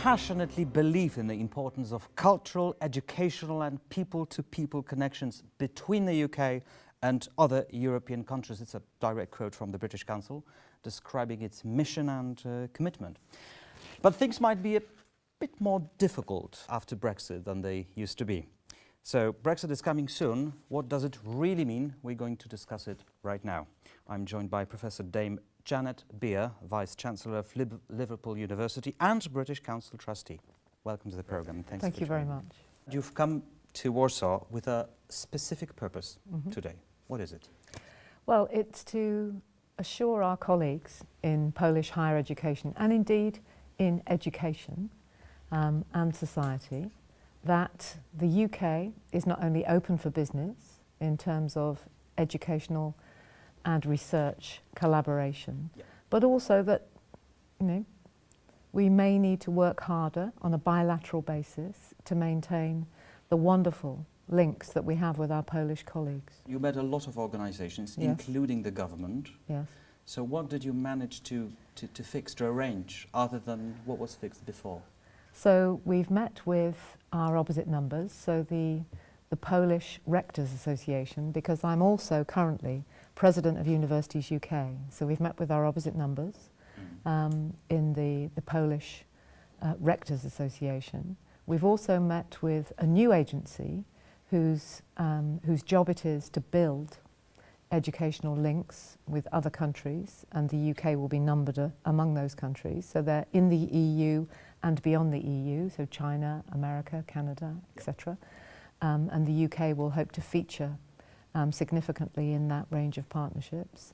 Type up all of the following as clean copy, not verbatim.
passionately believe in the importance of cultural, educational and people-to-people connections between the UK and other European countries. It's a direct quote from the British Council describing its mission and commitment. But things might be a bit more difficult after Brexit than they used to be. So Brexit is coming soon. What does it really mean? We're going to discuss it right now. I'm joined by Professor Dame Janet Beer, Vice-Chancellor of Liverpool University and British Council Trustee. Welcome to the programme. Thank you very much. You've come to Warsaw with a specific purpose today. What is it? Well, it's to assure our colleagues in Polish higher education and indeed in education and society that the UK is not only open for business in terms of educational and research collaboration, but also that, we may need to work harder on a bilateral basis to maintain the wonderful links that we have with our Polish colleagues. You met a lot of organisations, Yes. including the government. Yes. So what did you manage to fix, to arrange, other than what was fixed before? So we've met with our opposite numbers, so the Polish Rectors Association, because I'm also currently President of Universities UK. So we've met with our opposite numbers in the Polish Rectors Association. We've also met with a new agency whose job it is to build educational links with other countries, and the UK will be numbered among those countries. So they're in the EU and beyond the EU, so China, America, Canada, etc. And the UK will hope to feature significantly in that range of partnerships.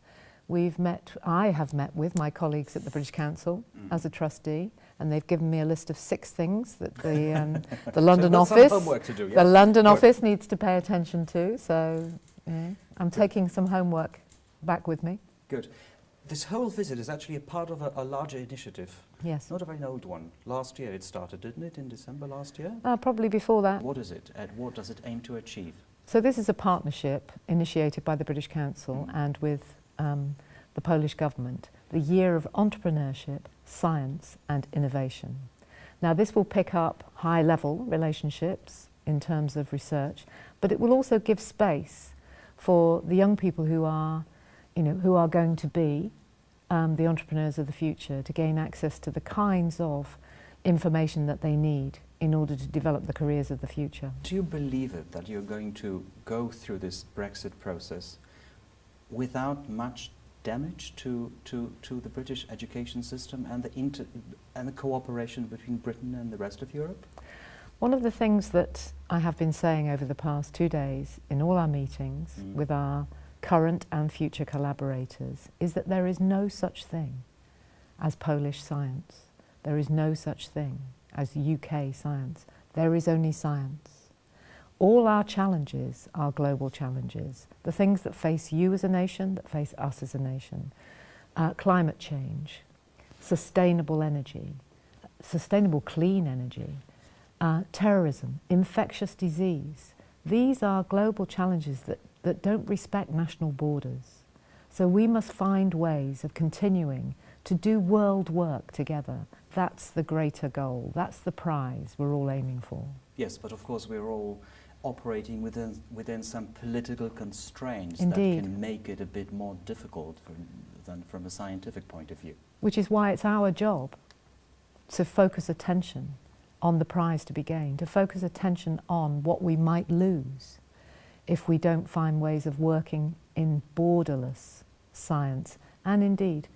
I have met with my colleagues at the British Council as a trustee, and they've given me a list of 6 things that the London office, the London office needs to pay attention to. So I'm taking some homework back with me. Good. This whole visit is actually a part of a larger initiative. Yes. Not a very old one. Last year it started, didn't it, in December last year? Probably before that. What is it, and what does it aim to achieve? So this is a partnership initiated by the British Council and with the Polish government, the Year of Entrepreneurship, Science and Innovation. Now this will pick up high-level relationships in terms of research, but it will also give space for the young people who are going to be the entrepreneurs of the future to gain access to the kinds of information that they need in order to develop the careers of the future. Do you believe it, that you're going to go through this Brexit process without much damage to the British education system and the cooperation between Britain and the rest of Europe? One of the things that I have been saying over the past 2 days in all our meetings with our current and future collaborators is that there is no such thing as Polish science. There is no such thing as UK science. There is only science. All our challenges are global challenges. The things that face you as a nation, that face us as a nation. Climate change, sustainable energy, sustainable clean energy, terrorism, infectious disease. These are global challenges that don't respect national borders. So we must find ways of continuing to do world work together. That's the greater goal. That's the prize we're all aiming for. Yes, but of course we're all operating within some political constraints Indeed. That can make it a bit more difficult than from a scientific point of view. Which is why it's our job to focus attention on the prize to be gained, to focus attention on what we might lose if we don't find ways of working in borderless science, and indeed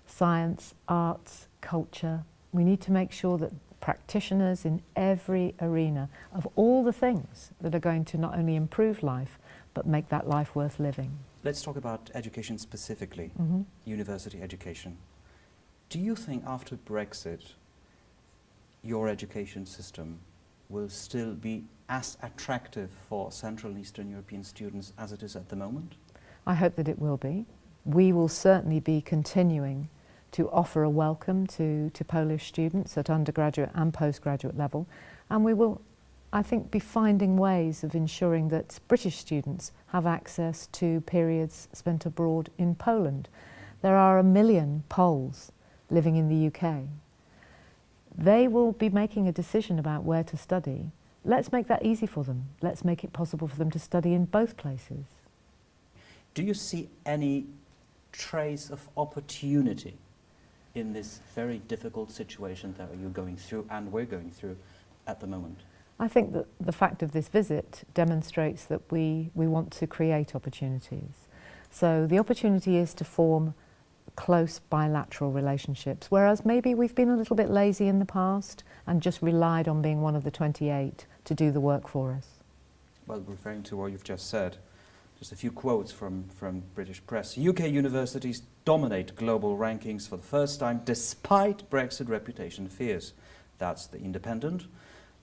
science, arts, culture. We need to make sure that practitioners in every arena of all the things that are going to not only improve life but make that life worth living. Let's talk about education specifically, university education. Do you think after Brexit your education system will still be as attractive for Central and Eastern European students as it is at the moment? I hope that it will be. We will certainly be continuing to offer a welcome to Polish students at undergraduate and postgraduate level, and we will, I think, be finding ways of ensuring that British students have access to periods spent abroad in Poland. There are 1 million Poles living in the UK. they will be making a decision about where to study. Let's make that easy for them. Let's make it possible for them to study in both places. Do you see any trace of opportunity in this very difficult situation that you're going through and we're going through at the moment? I think that the fact of this visit demonstrates that we want to create opportunities. So the opportunity is to form close bilateral relationships, whereas maybe we've been a little bit lazy in the past and just relied on being one of the 28 to do the work for us. Well, referring to what you've just said, just a few quotes from British press. UK universities dominate global rankings for the first time despite Brexit reputation fears. That's The Independent.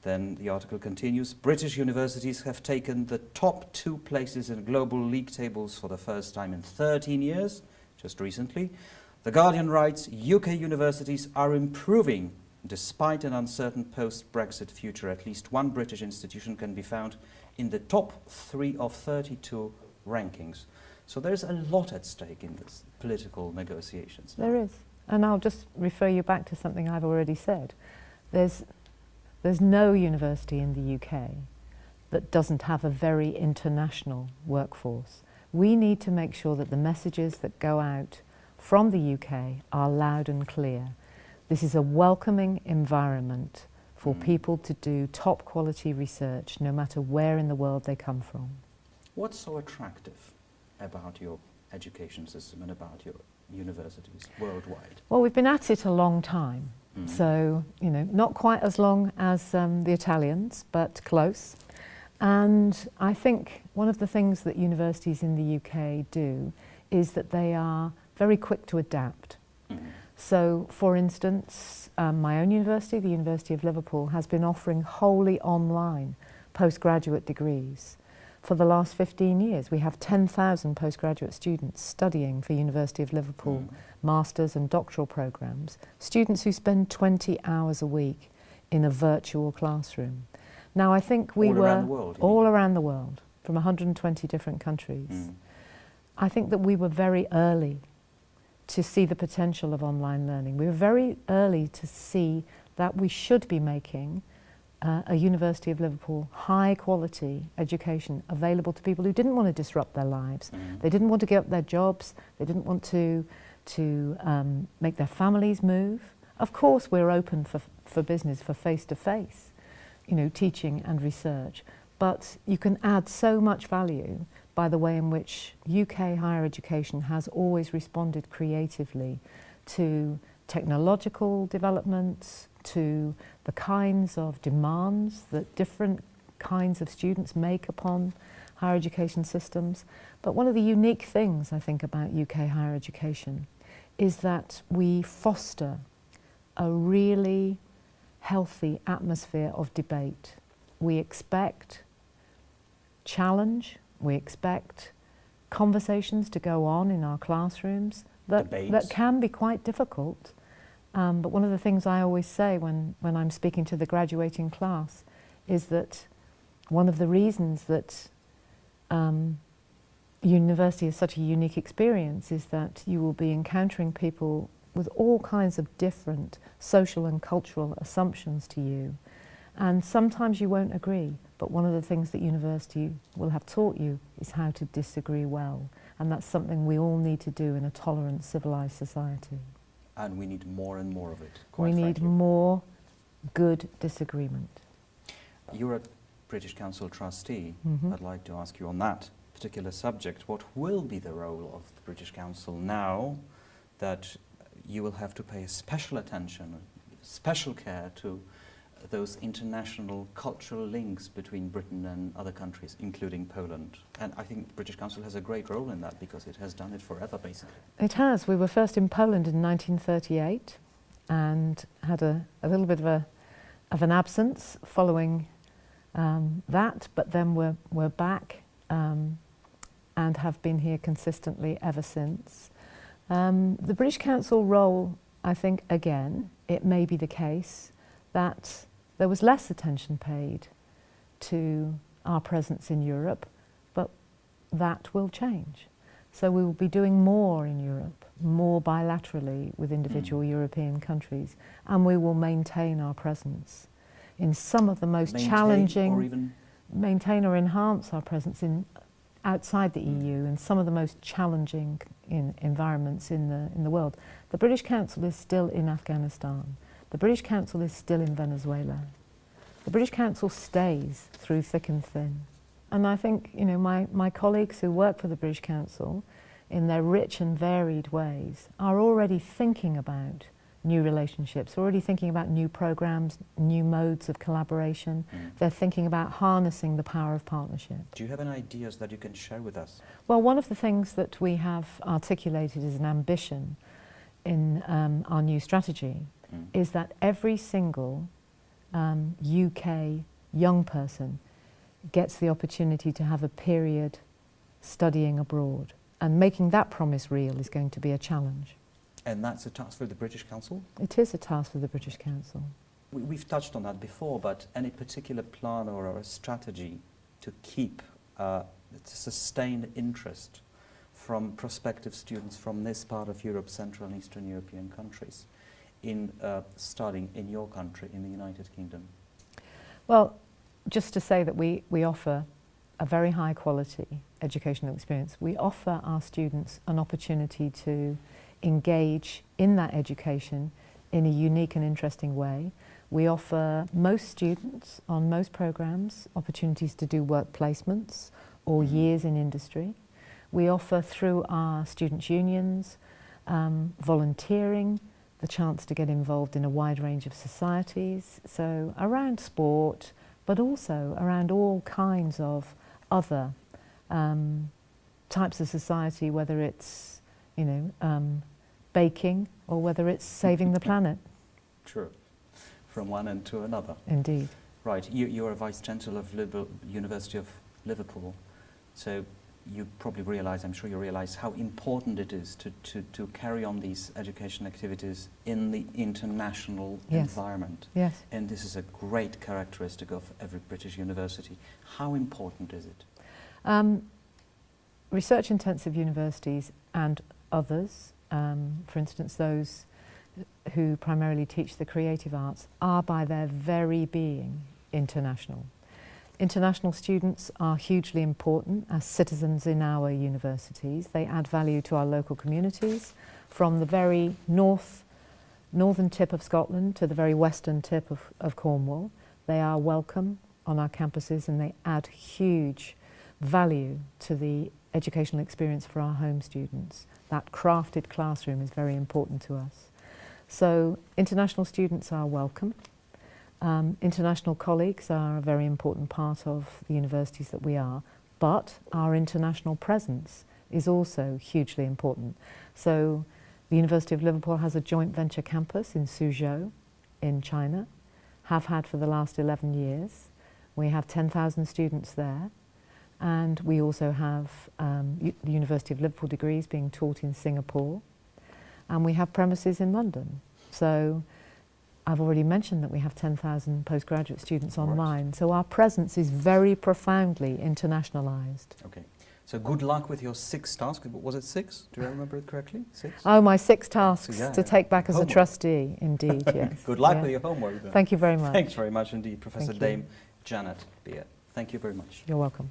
Then the article continues, British universities have taken the top 2 places in global league tables for the first time in 13 years, just recently. The Guardian writes, UK universities are improving despite an uncertain post-Brexit future. At least one British institution can be found in the top 3 of 32 rankings. So there's a lot at stake in this political negotiations now. There is. And I'll just refer you back to something I've already said. There's no university in the UK that doesn't have a very international workforce. We need to make sure that the messages that go out from the UK are loud and clear. This is a welcoming environment for people to do top quality research, no matter where in the world they come from. What's so attractive about your education system and about your universities worldwide? Well, we've been at it a long time. So, you know, not quite as long as the Italians, but close. And I think one of the things that universities in the UK do is that they are very quick to adapt. So, for instance, my own university, the University of Liverpool, has been offering wholly online postgraduate degrees. For the last 15 years, we have 10,000 postgraduate students studying for University of Liverpool master's and doctoral programs, students who spend 20 hours a week in a virtual classroom. Now, I think we were all around the world, from 120 different countries. I think that we were very early to see the potential of online learning. We were very early to see that we should be making a University of Liverpool high quality education available to people who didn't want to disrupt their lives. They didn't want to give up their jobs. They didn't want to make their families move. Of course, we're open for business, for face-to-face, you know, teaching and research. But you can add so much value by the way in which UK higher education has always responded creatively to technological developments, to the kinds of demands that different kinds of students make upon higher education systems. But one of the unique things, I think, about UK higher education is that we foster a really healthy atmosphere of debate. We expect challenge, we expect conversations to go on in our classrooms that can be quite difficult. But one of the things I always say when I'm speaking to the graduating class is that one of the reasons that university is such a unique experience is that you will be encountering people with all kinds of different social and cultural assumptions to you. And sometimes you won't agree, but one of the things that university will have taught you is how to disagree well. And that's something we all need to do in a tolerant, civilized society. And we need more and more of it, we need more good disagreement. You're a British Council trustee. I'd like to ask you on that particular subject, what will be the role of the British Council now that you will have to pay special attention, special care to those international cultural links between Britain and other countries, including Poland? And I think the British Council has a great role in that because it has done it forever, basically. It has. We were first in Poland in 1938 and had a little bit of an absence following that, but then we're back and have been here consistently ever since. The British Council role, I think, again, it may be the case that there was less attention paid to our presence in Europe, but that will change. So we will be doing more in Europe, more bilaterally with individual European countries, and we will maintain our presence in some of the most challenging, maintain or enhance our presence in outside the EU in some of the most challenging environments in the world. The British Council is still in Afghanistan. The British Council is still in Venezuela. The British Council stays through thick and thin. And I think, you know, my colleagues who work for the British Council in their rich and varied ways are already thinking about new relationships, already thinking about new programs, new modes of collaboration. They're thinking about harnessing the power of partnership. Do you have any ideas that you can share with us? Well, one of the things that we have articulated as an ambition in our new strategy is that every single UK young person gets the opportunity to have a period studying abroad. And making that promise real is going to be a challenge. And that's a task for the British Council? It is a task for the British Council. We've touched on that before, but any particular plan or a strategy to keep to sustain interest from prospective students from this part of Europe, Central and Eastern European countries, in studying in your country, in the United Kingdom? Well, just to say that we offer a very high quality educational experience. We offer our students an opportunity to engage in that education in a unique and interesting way. We offer most students on most programs opportunities to do work placements or years in industry. We offer through our students' unions volunteering, the chance to get involved in a wide range of societies, so around sport, but also around all kinds of other types of society, whether it's, you know, baking or whether it's saving the planet. True. From one end to another. Indeed. Right. You're a Vice-Chancellor of University of Liverpool, so you probably realise, I'm sure you realise, how important it is to carry on these education activities in the international environment. Yes. And this is a great characteristic of every British university. How important is it? Research-intensive universities and others, for instance those who primarily teach the creative arts, are by their very being international. International students are hugely important as citizens in our universities. They add value to our local communities, from the very northern tip of Scotland to the very western tip of Cornwall. They are welcome on our campuses and they add huge value to the educational experience for our home students. That crafted classroom is very important to us. So international students are welcome. International colleagues are a very important part of the universities that we are, but our international presence is also hugely important. So the University of Liverpool has a joint venture campus in Suzhou in China, have had for the last 11 years. We have 10,000 students there, and we also have the University of Liverpool degrees being taught in Singapore, and we have premises in London. So I've already mentioned that we have 10,000 postgraduate students online, so our presence is very profoundly internationalised. Okay, so good luck with your 6 tasks. Was it 6? Do I remember it correctly? 6? Oh, my 6 tasks to take back as a trustee, indeed, yes. Good luck with your homework then. Thank you very much. Thanks very much indeed, Professor Dame Janet Beer. Thank you very much. You're welcome.